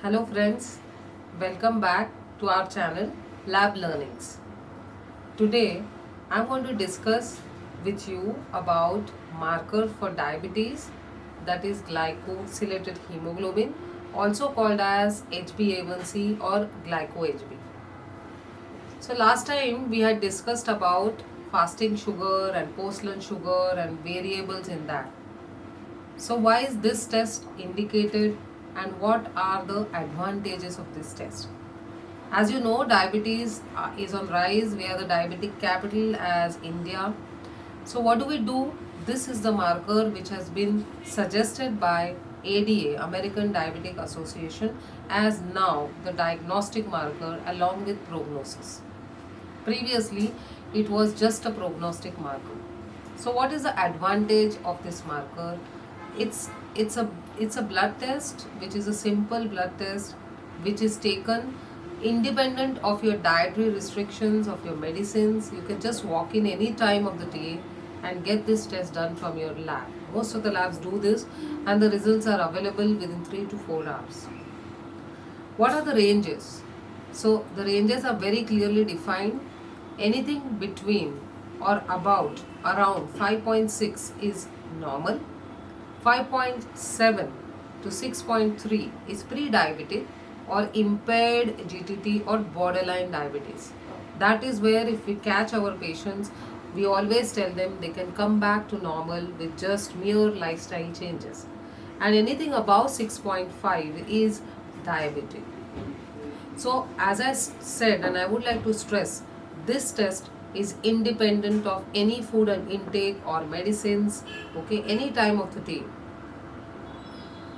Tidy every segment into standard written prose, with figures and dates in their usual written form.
Hello friends, welcome back to our channel Lab Learnings. Today I'm going to discuss with you about marker for diabetes, that is glycosylated hemoglobin, also called as HbA1c or glyco-HB. So last time we had discussed about fasting sugar and post-lunch sugar and variables in that. So why is this test indicated and what are the advantages of this test? As you know, diabetes is on rise. We are the diabetic capital as India. So what do? This is the marker which has been suggested by ADA, American Diabetic Association, as now the diagnostic marker along with prognosis. Previously, it was just a prognostic marker. So what is the advantage of this marker? It's a blood test which is a simple blood test which is taken independent of your dietary restrictions, of your medicines. You can just walk in any time of the day and get this test done from your lab. Most of the labs do this and the results are available within 3 to 4 hours. What are the ranges? So the ranges are very clearly defined. Anything between or about around 5.6 is normal. 5.7 to 6.3 is pre-diabetic or impaired GTT or borderline diabetes. That is where if we catch our patients, we always tell them they can come back to normal with just mere lifestyle changes. And anything above 6.5 is diabetic. So as I said, and I would like to stress, this test is independent of any food and intake or medicines, okay, any time of the day.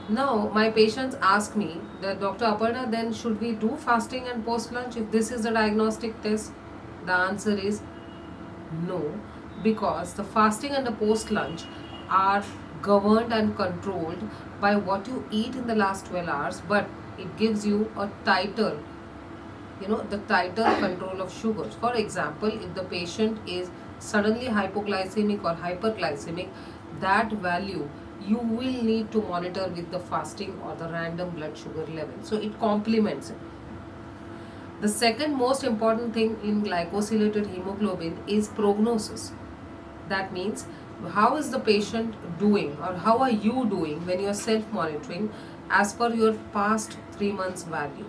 Now my patients ask me that, Dr. Aparna, then should we do fasting and post lunch if this is the diagnostic test? The answer is no, because the fasting and the post lunch are governed and controlled by what you eat in the last 12 hours, but it gives you a tighter the tighter control of sugars. For example, if the patient is suddenly hypoglycemic or hyperglycemic, that value you will need to monitor with the fasting or the random blood sugar level. So it complements it. The second most important thing in glycosylated hemoglobin is prognosis. That means how is the patient doing or how are you doing when you are self-monitoring as per your past 3 months value.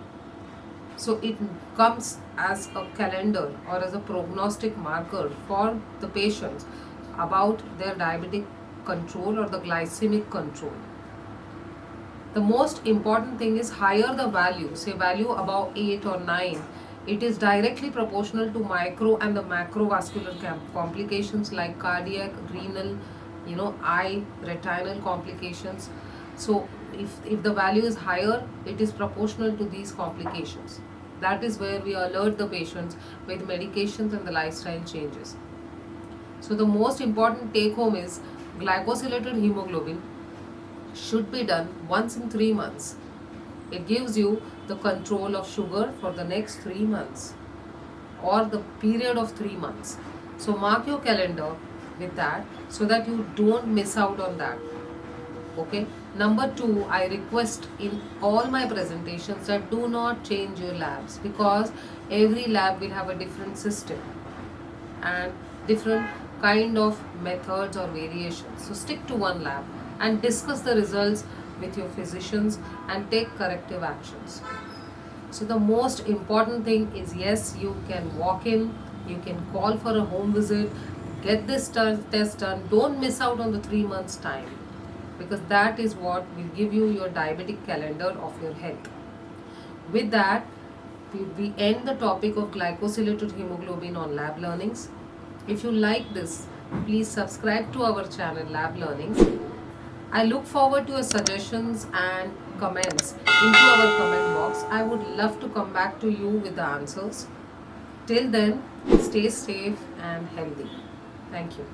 So it comes as a calendar or as a prognostic marker for the patients about their diabetic control or the glycemic control. The most important thing is higher the value, say value above 8 or 9, it is directly proportional to micro and the macrovascular complications like cardiac, renal, eye, retinal complications. So if the value is higher, it is proportional to these complications. That is where we alert the patients with medications and the lifestyle changes. So the most important take home is glycosylated hemoglobin should be done once in 3 months. It gives you the control of sugar for the next 3 months or the period of 3 months. So mark your calendar with that so that you don't miss out on that. Okay. Number 2, I request in all my presentations that do not change your labs, because every lab will have a different system and different kind of methods or variations. So stick to one lab and discuss the results with your physicians and take corrective actions. So the most important thing is, yes, you can walk in, you can call for a home visit, get this test done. Don't miss out on the 3 months time, because that is what will give you your diabetic calendar of your health. With that, we end the topic of glycosylated hemoglobin on Lab Learnings. If you like this, please subscribe to our channel Lab Learnings. I look forward to your suggestions and comments into our comment box. I would love to come back to you with the answers. Till then, stay safe and healthy. Thank you.